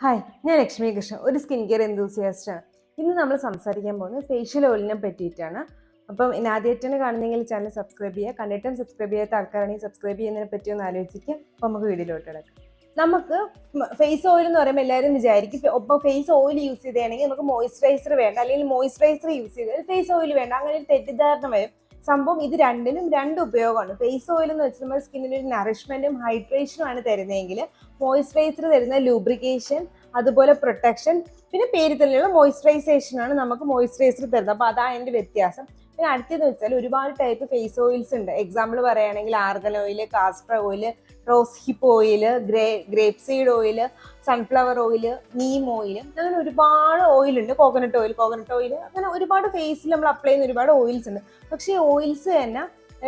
Hi, ഞാൻ ലക്ഷ്മി കൃഷ്ണൻ, ഒരു skin care എന്തൂസിയാസ്റ്റാണ്. ഇന്ന് നമ്മൾ സംസാരിക്കാൻ പോകുന്നത് ഫേഷ്യൽ ഓയിലിനെ പറ്റിയിട്ടാണ്. അപ്പം ഇനി ആദ്യമായിട്ടാണ് കാണുന്നെങ്കിൽ ചാനൽ സബ്സ്ക്രൈബ് ചെയ്യുക. കണ്ടിട്ടും സബ്സ്ക്രൈബ് ചെയ്യാത്ത ആൾക്കാരാണെങ്കിൽ സബ്സ്ക്രൈബ് ചെയ്യുന്നതിനെ പറ്റി ഒന്ന് ആലോചിക്കുക. അപ്പോൾ നമുക്ക് വീഡിയോയിലോട്ട് കിടക്കാം. നമുക്ക് ഫേസ് ഓയിൽ എന്ന് പറയുമ്പോൾ എല്ലാവരും വിചാരിക്കും ഇപ്പോൾ ഫേസ് ഓയിൽ യൂസ് ചെയ്തതാണെങ്കിൽ നമുക്ക് മോയ്സ്ചറൈസർ വേണ്ട, അല്ലെങ്കിൽ മോയ്സ്ചറൈസർ യൂസ് ചെയ്താൽ ഫേസ് ഓയിൽ വേണ്ട, അങ്ങനെ ഒരു തെറ്റിദ്ധാരണ വരും. സംഭവം ഇത് രണ്ടിനും രണ്ട് ഉപയോഗമാണ്. ഫേസ് ഓയിൽ എന്ന് വെച്ചാൽ നമ്മുടെ സ്കിന്നിന് ഒരു നറിഷ്മെന്റും ഹൈഡ്രേഷനും ആണ് തരുന്നതെങ്കിൽ മോയ്സ്ചറൈസർ തരുന്ന ലൂബ്രിക്കേഷൻ, അതുപോലെ പ്രൊട്ടക്ഷൻ, പിന്നെ പേര് തന്നെയുള്ള മോയ്സ്ചറൈസേഷൻ ആണ് നമുക്ക് മോയ്സ്ചറൈസർ തരുന്നത്. അപ്പോൾ അതാണ് അതിൻ്റെ വ്യത്യാസം. പിന്നെ അടുത്തതെന്ന് വെച്ചാൽ ഒരുപാട് ടൈപ്പ് ഫേസ് ഓയിൽസ് ഉണ്ട്. എക്സാമ്പിൾ പറയുകയാണെങ്കിൽ argan oil, castor oil, rose hip oil, grape seed oil, sunflower oil, neem oil, അങ്ങനെ ഒരുപാട് ഓയിലുണ്ട്. കോക്കനട്ട് ഓയിൽ, അങ്ങനെ ഒരുപാട് ഫേസിൽ നമ്മൾ അപ്ലൈ ചെയ്യുന്ന ഒരുപാട് ഓയിൽസ് ഉണ്ട്. പക്ഷേ ഈ ഓയിൽസ് തന്നെ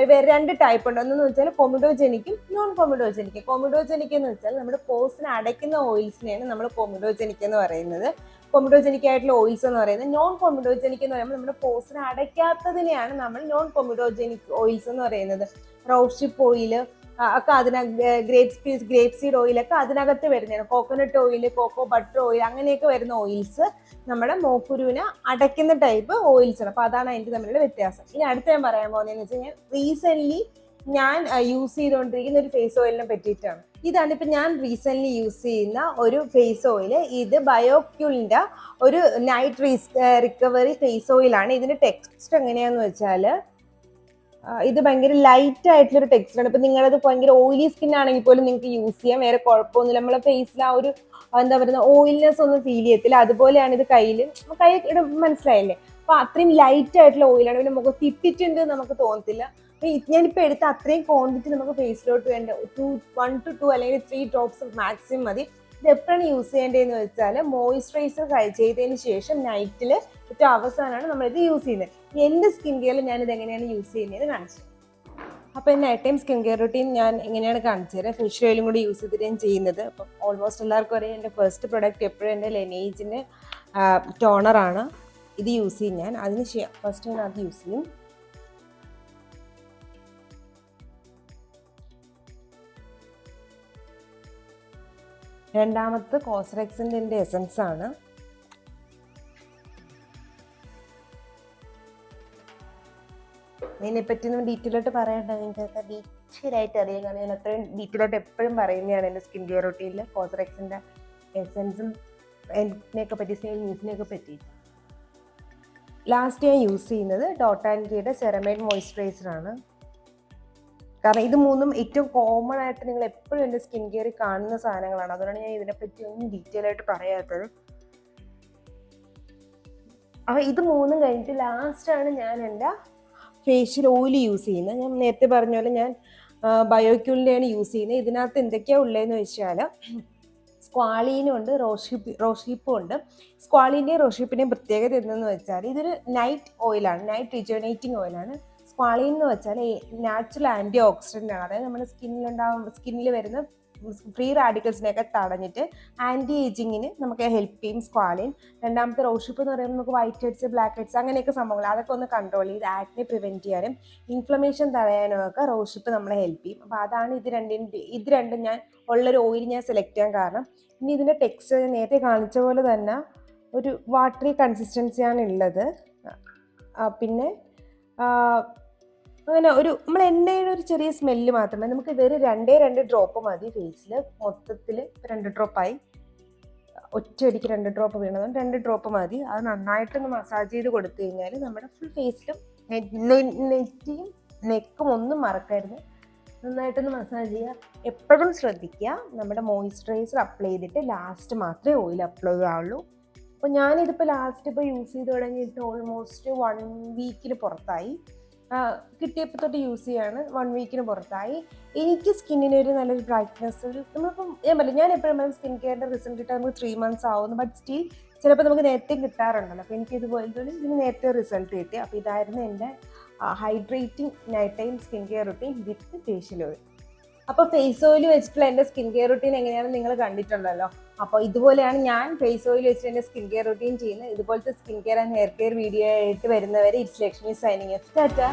വേറെ രണ്ട് ടൈപ്പ് ഉണ്ട്. ഒന്നെന്ന് വെച്ചാൽ കൊമിഡോജനിക്കും നോൺ കൊമിഡോജനിക്കും. കൊമിഡോജനിക് എന്ന് വെച്ചാൽ നമ്മുടെ പോസിനെ അടയ്ക്കുന്ന ഓയിൽസിനെയാണ് നമ്മൾ കൊമിഡോജനിക് എന്ന് പറയുന്നത്. കൊമിഡോജനിക് ആയിട്ടുള്ള ഓയിൽസ് എന്ന് പറയുന്നത്. നോൺ കൊമിഡോജനിക് എന്ന് പറയുമ്പോൾ നമ്മുടെ പോസിനെ അടയ്ക്കാത്തതിനെയാണ് നമ്മൾ നോൺ കൊമിഡോജനിക് ഓയിൽസ് എന്ന് പറയുന്നത്. റോസ് ഹിപ്പ് ഓയിൽ ഒക്കെ ഗ്രേപ്പ് സീഡ് ഓയിലൊക്കെ അതിനകത്ത് വരുന്നതാണ്. Coconut oil, cocoa butter oil, അങ്ങനെയൊക്കെ വരുന്ന ഓയിൽസ് നമ്മുടെ മോക്കുരുവിനെ അടയ്ക്കുന്ന ടൈപ്പ് ഓയിൽസ് ആണ്. അപ്പോൾ അതാണ് അതിൻ്റെ തമ്മിലുള്ള വ്യത്യാസം. ഇനി അടുത്ത ഞാൻ പറയാൻ പോകുന്നതെന്ന് വെച്ച് കഴിഞ്ഞാൽ റീസെൻ്റ്ലി ഞാൻ യൂസ് ചെയ്തുകൊണ്ടിരിക്കുന്ന ഒരു ഫേസ് ഓയിലിനെ പറ്റിയിട്ടാണ്. ഇതാണ് ഇപ്പം ഞാൻ റീസെൻ്റ്ലി യൂസ് ചെയ്യുന്ന ഒരു ഫേസ് ഓയിൽ. ഇത് ബയോക്യൂളിൻ്റെ ഒരു നൈറ്റ് റിക്കവറി ഫേസ് ഓയിലാണ്. ഇതിൻ്റെ ടെക്സ്റ്റ് എങ്ങനെയാണെന്ന് വെച്ചാൽ ഇത് ഭയങ്കര ലൈറ്റ് ആയിട്ടുള്ളൊരു ടെക്സ്ചറാണ്. ഇപ്പം നിങ്ങളത് ഭയങ്കര ഓയിലി സ്കിൻ ആണെങ്കിൽ പോലും നിങ്ങൾക്ക് യൂസ് ചെയ്യാം, വേറെ കുഴപ്പമൊന്നുമില്ല. നമ്മളെ ഫേസിൽ ആ ഒരു എന്താ പറയുക ഓയിൽനെസ് ഒന്നും ഫീൽ ചെയ്യത്തില്ല. അതുപോലെയാണ് ഇത് കൈ മനസ്സിലായില്ലേ? അപ്പൊ അത്രയും ലൈറ്റ് ആയിട്ടുള്ള ഓയിലാണ്. പിന്നെ മുഖത്ത് ഇട്ടിട്ടുണ്ട് നമുക്ക് തോന്നത്തില്ല. ഞാനിപ്പോൾ എടുത്ത അത്രയും ക്വാണ്ടിറ്റി നമുക്ക് ഫേസിലോട്ട് വേണ്ട 1 to 2 അല്ലെങ്കിൽ 3 ഡ്രോപ്സ് മാക്സിമം മതി. ഇത് എപ്പോഴാണ് യൂസ് ചെയ്യേണ്ടതെന്ന് വെച്ചാൽ മോയ്സ്ചറൈസർ ചെയ്തതിന് ശേഷം നൈറ്റിൽ ഏറ്റവും അവസാനമാണ് നമ്മളിത് യൂസ് ചെയ്യുന്നത്. എൻ്റെ സ്കിൻ കെയറിൽ ഞാനിത് എങ്ങനെയാണ് യൂസ് ചെയ്യുന്നതെന്ന് കാണിച്ചത്. അപ്പോൾ എൻ്റെ night time skin care routine ഞാൻ എങ്ങനെയാണ് കാണിച്ചു തരാം. ഫേഷ്യൽ ഓയിലും കൂടി യൂസ് ചെയ്തിട്ട് ഞാൻ ചെയ്യുന്നത്. അപ്പം ഓൾമോസ്റ്റ് എല്ലാവർക്കും അറിയാം എൻ്റെ ഫസ്റ്റ് പ്രൊഡക്റ്റ് എപ്പോഴും എൻ്റെ ലെനേജിൻ്റെ ടോണറാണ്. ഇത് യൂസ് ചെയ്യും ഞാൻ. അതിന് ഫസ്റ്റ് ഞാൻ അത് യൂസ് ചെയ്യും. രണ്ടാമത്തെ കോസ്റെക്സിൻ്റെ എസൻസ് ആണ്. ഇതിനെപ്പറ്റി ഒന്നും ഡീറ്റെയിൽ ആയിട്ട് പറയണ്ട, നിങ്ങൾക്ക് ഡീറ്റെയിൽ ആയിട്ട് അറിയാം. കാരണം ഞാൻ അത്രയും ഡീറ്റെയിൽ ആയിട്ട് എപ്പോഴും പറയുന്നതാണ് എൻ്റെ സ്കിൻ കെയർ റൂട്ടീനിൽ കോസ്റെക്സിൻ്റെ എസൻസും ഇതിനെയൊക്കെ പറ്റി, യൂസിനെയൊക്കെ പറ്റി. ലാസ്റ്റ് ഞാൻ യൂസ് ചെയ്യുന്നത് ഡോട്ട് ആൻഡ് കീയുടെ സെറമൈഡ് മോയ്സ്ചറൈസറാണ്. കാരണം ഇത് മൂന്നും ഏറ്റവും കോമൺ ആയിട്ട് നിങ്ങൾ എപ്പോഴും എൻ്റെ സ്കിൻ കെയറിൽ കാണുന്ന സാധനങ്ങളാണ്. അതുകൊണ്ടാണ് ഞാൻ ഇതിനെപ്പറ്റി ഒന്നും ഡീറ്റെയിൽ ആയിട്ട് പറയാത്തത്. അപ്പോൾ ഇത് മൂന്നും കഴിഞ്ഞിട്ട് ലാസ്റ്റാണ് ഞാൻ എൻ്റെ ഫേഷ്യൽ ഓയിൽ യൂസ് ചെയ്യുന്നത്. ഞാൻ നേരത്തെ പറഞ്ഞ പോലെ ഞാൻ ബയോക്യൂളിൻ്റെയാണ് യൂസ് ചെയ്യുന്നത്. ഇതിനകത്ത് എന്തൊക്കെയാണ് ഉള്ളതെന്ന് വെച്ചാൽ സ്ക്വാളീനും ഉണ്ട്, റോസ് ഹിപ്പും ഉണ്ട്. സ്ക്വാളീൻ്റെയും റോസ് ഹിപ്പിൻ്റെയും പ്രത്യേകത എന്തെന്ന് വെച്ചാൽ ഇതൊരു നൈറ്റ് ഓയിലാണ്, നൈറ്റ് റിജുവനേറ്റിംഗ് ഓയിലാണ്. സ്ക്വാളീൻ എന്ന് വെച്ചാൽ നാച്ചുറൽ ആൻറ്റി ഓക്സിഡൻ്റ് ആണ്. അതായത് നമ്മുടെ സ്കിന്നിൽ വരുന്ന ഫ്രീ റാഡിക്കൽസിനെയൊക്കെ തടഞ്ഞിട്ട് ആൻറ്റി ഏജിങ്ങിന് നമുക്ക് ഹെൽപ്പ് ചെയ്യും സ്ക്വാലിൻ. രണ്ടാമത്തെ റോസ് ഹിപ്പ് എന്ന് പറയുമ്പോൾ നമുക്ക് വൈറ്റ് ഹെഡ്സ്, ബ്ലാക്ക് ഹെഡ്സ്, അങ്ങനെയൊക്കെ സംഭവങ്ങൾ അതൊക്കെ ഒന്ന് കൺട്രോൾ ചെയ്ത് ആക്നെ പ്രിവെൻറ്റ് ചെയ്യാനും ഇൻഫ്ലമേഷൻ തടയാനും ഒക്കെ റോസ് ഹിപ്പ് നമ്മളെ ഹെൽപ്പ് ചെയ്യും. അപ്പോൾ അതാണ് ഇത് രണ്ടും ഞാൻ ഉള്ളൊരു ഓയിൽ ഞാൻ സെലക്ട് ചെയ്യാൻ കാരണം. ഇനി ഇതിൻ്റെ ടെക്സ്ചർ ഞാൻ നേരത്തെ കാണിച്ച പോലെ തന്നെ ഒരു വാട്ടറി കൺസിസ്റ്റൻസിയാണ് ഉള്ളത്. പിന്നെ അങ്ങനെ നമ്മൾ എണ്ണയുടെ ഒരു ചെറിയ സ്മെല്ല് മാത്രമേ, നമുക്ക് വെറും 2 ഡ്രോപ്പ് മതി ഫേസിൽ. മൊത്തത്തിൽ 2 ഡ്രോപ്പായി, ഒറ്റയടിക്ക് 2 ഡ്രോപ്പ് വീണതുകൊണ്ട് 2 ഡ്രോപ്പ് മതി. അത് നന്നായിട്ടൊന്ന് മസാജ് ചെയ്ത് കൊടുത്തു കഴിഞ്ഞാൽ നമ്മുടെ ഫുൾ ഫേസിലും നെറ്റിയും നെക്കും ഒന്നും മറക്കരുത്, നന്നായിട്ടൊന്ന് മസാജ് ചെയ്യുക. എപ്പോഴും ശ്രദ്ധിക്കുക നമ്മുടെ മോയ്സ്ചറൈസർ അപ്ലൈ ചെയ്തിട്ട് ലാസ്റ്റ് മാത്രമേ ഓയിൽ അപ്ലൈ ചെയ്യാവുള്ളൂ. അപ്പോൾ ഞാനിതിപ്പോൾ ലാസ്റ്റ് യൂസ് ചെയ്ത് തുടങ്ങിയിട്ട് ഓൾമോസ്റ്റ് 1 വീക്കിന് പുറത്തായി. കിട്ടിയപ്പോൾ തൊട്ട് യൂസ് ചെയ്യാണ്. 1 വീക്കിന് പുറത്തായി. എനിക്ക് സ്കിന്നിന് ഒരു നല്ലൊരു ബ്രൈറ്റ്നെസ്, നമ്മളിപ്പം ഞാൻ എപ്പോഴും സ്കിൻ കെയറിൻ്റെ റിസൾട്ട് കിട്ടാൻ നമുക്ക് 3 months ആവുന്നു. ബട്ട് സ്റ്റിൽ ചിലപ്പോൾ നമുക്ക് നേരത്തെ കിട്ടാറുണ്ടല്ലോ. അപ്പോൾ എനിക്ക് ഇതുപോലത്തെ ഇതിന് നേരത്തെ റിസൾട്ട് കിട്ടി. അപ്പോൾ ഇതായിരുന്നു എൻ്റെ hydrating night time skin care routine with facial oil. അപ്പോൾ ഫേസ് ഓയിൽ വെച്ചിട്ടുള്ള എൻ്റെ സ്കിൻ കെയർ റുട്ടീൻ എങ്ങനെയാണെന്ന് നിങ്ങൾ കണ്ടിട്ടുണ്ടല്ലോ. അപ്പോൾ ഇതുപോലെയാണ് ഞാൻ ഫേസ് ഓയിൽ വെച്ചിട്ട് എൻ്റെ സ്കിൻ കെയർ റുട്ടീൻ ചെയ്യുന്നത്. ഇതുപോലത്തെ skin care and hair care video ആയിട്ട് വരുന്നവരെ it's Lakshmi signing off. Tata.